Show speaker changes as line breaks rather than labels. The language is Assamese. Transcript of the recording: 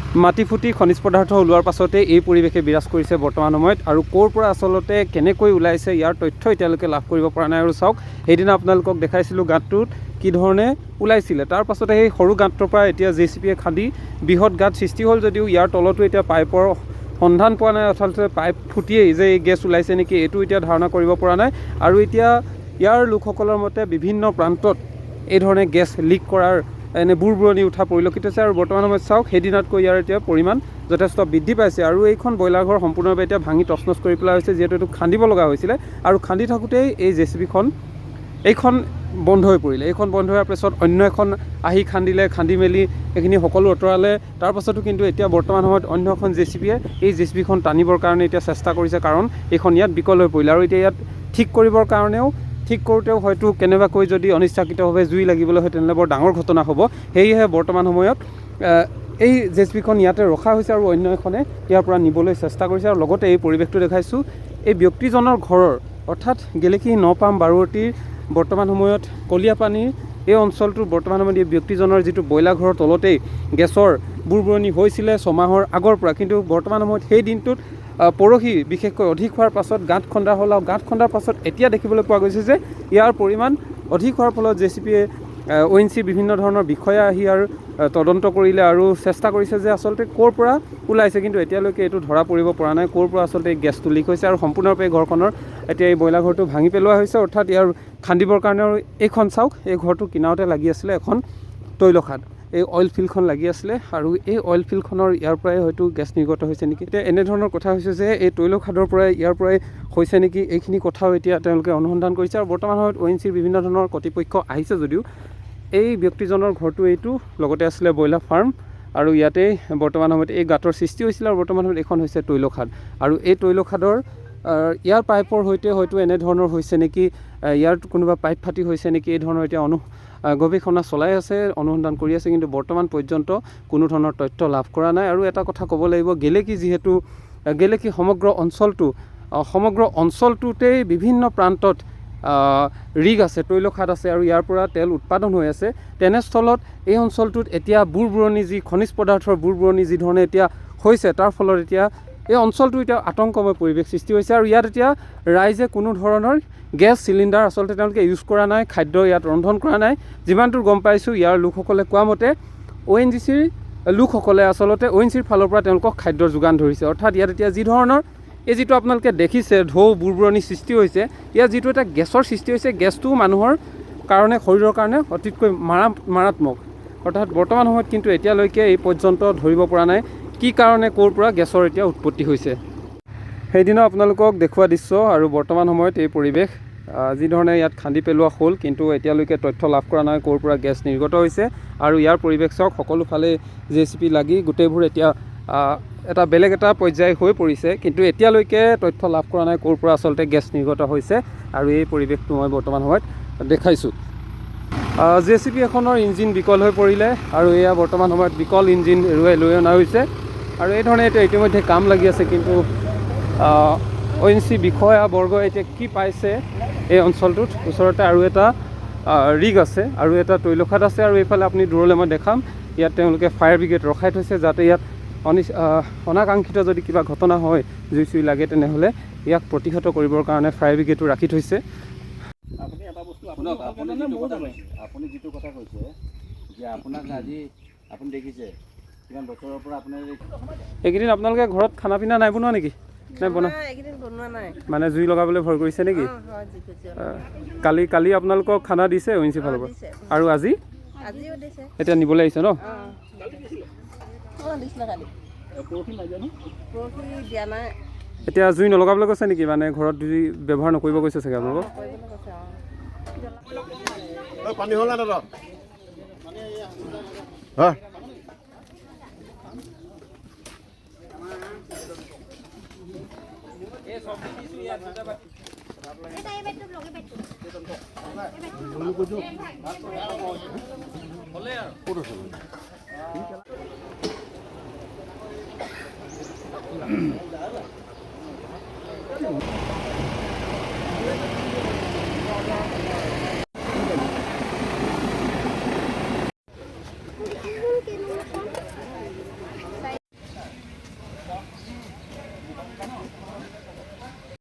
মাটি ফুটি খনিজ পদাৰ্থ ওলোৱাৰ পাছতে এই পৰিৱেশে বিৰাজ কৰিছে বৰ্তমান সময়ত আৰু ক'ৰ পৰা আচলতে কেনেকৈ ওলাইছে ইয়াৰ তথ্য এতিয়ালৈকে লাভ কৰিব পৰা নাই। আৰু চাওক সেইদিনা আপোনালোকক দেখাইছিলোঁ গাঁতটোত কি ধৰণে ওলাইছিলে, তাৰ পাছতে সেই সৰু গাঁতটোৰ পৰা এতিয়া JCBয়ে খান্দি বৃহৎ গাঁত সৃষ্টি হ'ল যদিও ইয়াৰ তলতো এতিয়া পাইপৰ সন্ধান পোৱা নাই, অৰ্থাৎ পাইপ ফুটিয়েই যে এই গেছ ওলাইছে নেকি এইটো এতিয়া ধাৰণা কৰিব পৰা নাই। আৰু এতিয়া ইয়াৰ লোকসকলৰ মতে বিভিন্ন প্ৰান্তত এই ধৰণে গেছ লিক কৰাৰ এনে বুৰবুৰণি উঠা পৰিলক্ষিত হৈছে। আৰু বৰ্তমান সময়ত চাওক সেইদিনাতকৈ ইয়াৰ এতিয়া পৰিমাণ যথেষ্ট বৃদ্ধি পাইছে আৰু এইখন ব্ৰইলাৰ ঘৰ সম্পূৰ্ণভাৱে এতিয়া ভাঙি তছনছ কৰি পেলোৱা হৈছে, যিহেতু এইটো খান্দিব লগা হৈছিলে আৰু খান্দি থাকোঁতেই এই JCBখন এইখন বন্ধ হৈ পৰিলে। এইখন বন্ধ হোৱাৰ পিছত অন্য এখন আহি খান্দি মেলি এইখিনি সকলো আঁতৰালে। তাৰ পাছতো কিন্তু এতিয়া বৰ্তমান সময়ত অন্য এখন JCBয়ে এই JCBখন টানিবৰ কাৰণে এতিয়া চেষ্টা কৰিছে, কাৰণ এইখন ইয়াত বিকল হৈ পৰিলে আৰু এতিয়া ইয়াত ঠিক কৰিবৰ কাৰণেও ঠিক কৰোঁতেও হয়তো কেনেবাকৈ যদি অনিচ্ছাকৃতভাৱে জুই লাগিবলৈ হয় তেনেহ'লে বৰ ডাঙৰ ঘটনা হ'ব। সেয়েহে বৰ্তমান সময়ত এই JCBখন ইয়াতে ৰখা হৈছে আৰু অন্য এখনে ইয়াৰ পৰা নিবলৈ চেষ্টা কৰিছে। আৰু লগতে এই পৰিৱেশটো দেখাইছোঁ এই ব্যক্তিজনৰ ঘৰৰ, অৰ্থাৎ গেলেকী নপাম বাৰৱতীৰ বৰ্তমান সময়ত কলীয়াপানীৰ এই অঞ্চলটোৰ বৰ্তমান সময়ত এই ব্যক্তিজনৰ যিটো ব্ৰইলাৰ ঘৰৰ তলতেই গেছৰ বুৰবুৰণি হৈছিলে ছমাহৰ আগৰ পৰা, কিন্তু বৰ্তমান সময়ত সেই দিনটোত পৰহি বিশেষকৈ অধিক হোৱাৰ পাছত গাঁত খন্দা হ'ল আৰু গাঁত খন্দাৰ পাছত এতিয়া দেখিবলৈ পোৱা গৈছে যে ইয়াৰ পৰিমাণ অধিক হোৱাৰ ফলত JCBয়ে ONC বিভিন্ন ধৰণৰ বিষয়া আহি আৰু তদন্ত কৰিলে আৰু চেষ্টা কৰিছে যে আচলতে ক'ৰ পৰা ওলাইছে, কিন্তু এতিয়ালৈকে এইটো ধৰা পৰিব পৰা নাই ক'ৰ পৰা আচলতে এই গেছটো লিক হৈছে। আৰু সম্পূৰ্ণৰূপে এই ঘৰখনৰ এতিয়া এই ব্ৰইলাৰ ঘৰটো ভাঙি পেলোৱা হৈছে, অৰ্থাৎ ইয়াৰ খান্দিবৰ কাৰণে। আৰু এইখন চাওক এই ঘৰটো কিনাৰতে লাগি আছিলে এখন তৈলখাদ, এই অইল ফিল্ডখন লাগি আছিলে আৰু এই অইল ফিল্ডখনৰ ইয়াৰ পৰাই হয়তো গেছ নিৰ্গত হৈছে নেকি। এতিয়া এনেধৰণৰ কথা হৈছে যে এই তৈলখাদৰ পৰাই ইয়াৰ পৰাই হৈছে নেকি, এইখিনি কথাও এতিয়া তেওঁলোকে অনুসন্ধান কৰিছে। আৰু বৰ্তমান সময়ত ONCৰ বিভিন্ন ধৰণৰ কৰ্তৃপক্ষ আহিছে যদিও এই ব্যক্তিজনৰ ঘৰটো এইটো, লগতে আছিলে ব্ৰইলাৰ ফাৰ্ম আৰু ইয়াতেই বৰ্তমান সময়ত এই গাঁতৰ সৃষ্টি হৈছিলে। আৰু বৰ্তমান সময়ত এইখন হৈছে তৈলখাদ আৰু এই তৈলখাদৰ ইয়াৰ পাইপৰ সৈতে হয়তো এনেধৰণৰ হৈছে নেকি, ইয়াৰ কোনোবা পাইপ ফাটি হৈছে নেকি, এই ধৰণৰ এতিয়া গৱেষণা চলাই আছে, অনুসন্ধান কৰি আছে, কিন্তু বৰ্তমান পৰ্যন্ত কোনো ধৰণৰ তথ্য লাভ কৰা নাই। আৰু এটা কথা ক'ব লাগিব, গেলেকী যিহেতু গেলেকী সমগ্ৰ অঞ্চলটোতেই বিভিন্ন প্ৰান্তত ৰিগ আছে, তৈলখাদ আছে আৰু ইয়াৰ পৰা তেল উৎপাদন হৈ আছে। তেনেস্থলত এই অঞ্চলটোত এতিয়া বুৰবুৰণি যি খনিজ পদাৰ্থৰ বুৰবুৰণি যি ধৰণে এতিয়া হৈছে, তাৰ ফলত এতিয়া এই অঞ্চলটো এতিয়া আতংকময় পৰিৱেশ সৃষ্টি হৈছে। আৰু ইয়াত এতিয়া ৰাইজে কোনো ধৰণৰ গেছ চিলিণ্ডাৰ আচলতে তেওঁলোকে ইউজ কৰা নাই, খাদ্য ইয়াত ৰন্ধন কৰা নাই। যিমান দূৰ গম পাইছোঁ ইয়াৰ লোকসকলে কোৱা মতে ONGCৰ লোকসকলে আচলতে ONCৰ ফালৰ পৰা তেওঁলোকক খাদ্যৰ যোগান ধৰিছে। অৰ্থাৎ ইয়াত এতিয়া যি ধৰণৰ এই যিটো আপোনালোকে দেখিছে ঢৌ বুৰবুৰণি সৃষ্টি হৈছে, ইয়াত যিটো এটা গেছৰ সৃষ্টি হৈছে, গেছটো মানুহৰ কাৰণে শৰীৰৰ কাৰণে অতিকৈ মাৰাত্মক। অৰ্থাৎ বৰ্তমান সময়ত কিন্তু এতিয়ালৈকে এই পৰ্যন্ত ধৰিব পৰা নাই কি কাৰণে ক'ৰ পৰা গেছৰ এতিয়া উৎপত্তি হৈছে। সেইদিনা আপোনালোকক দেখুওৱা দৃশ্য আৰু বৰ্তমান সময়ত এই পৰিৱেশ যি ধৰণে ইয়াত খান্দি পেলোৱা হ'ল, কিন্তু এতিয়ালৈকে তথ্য লাভ কৰা নাই ক'ৰ পৰা গেছ নিৰ্গত হৈছে। আৰু ইয়াৰ পৰিৱেশ চাওক, সকলোফালে JCB লাগি গোটেইবোৰ এতিয়া এটা বেলেগ এটা পৰ্যায় হৈ পৰিছে, কিন্তু এতিয়ালৈকে তথ্য লাভ কৰা নাই ক'ৰ পৰা আচলতে গেছ নিৰ্গত হৈছে। আৰু এই পৰিৱেশটো মই বৰ্তমান সময়ত দেখাইছোঁ। JCB এখনৰ ইঞ্জিন বিকল হৈ পৰিলে আৰু এয়া বৰ্তমান সময়ত বিকল ইঞ্জিন এৰুৱাই লৈ অনা হৈছে আৰু এই ধৰণে এতিয়া ইতিমধ্যে কাম লাগি আছে। কিন্তু ONC বিষয়াবৰ্গ এতিয়া কি পাইছে, এই অঞ্চলটোত ওচৰতে আৰু এটা ৰিগ আছে আৰু এটা তৈলখাদ আছে আৰু এইফালে আপুনি দূৰলৈ মই দেখাম, ইয়াত তেওঁলোকে ফায়াৰ ব্ৰিগেড ৰখাই থৈছে, যাতে ইয়াত অনাকাংক্ষিত যদি কিবা ঘটনা হয়, জুই চুই লাগে, তেনেহ'লে ইয়াক প্ৰতিহত কৰিবৰ কাৰণে ফায়াৰ ব্ৰিগেডটো ৰাখি থৈছে।
আপুনি এটা বস্তু আপুনি যিটো কথা কৈছে যে আপোনাক আজি আপুনি দেখিছে কিমান বছৰৰ পৰা আপোনাৰ
এইকেইদিন আপোনালোকে ঘৰত খানা পিনা নাই বনোৱা নেকি? নাই বনোৱা মানে জুই লগাবলৈ ভয় কৰিছে নেকি? কালি আপোনালোকক খানা দিছে ONC ফালৰ পৰা আৰু আজি এতিয়া নিবলৈ আহিছে ন? এতিয়া জুই নলগাবলৈ কৈছে নেকি, মানে ঘৰত জুই ব্যৱহাৰ নকৰিব কৈছে চাগে আপোনালোকক?
পানী হ'ল না দাদা?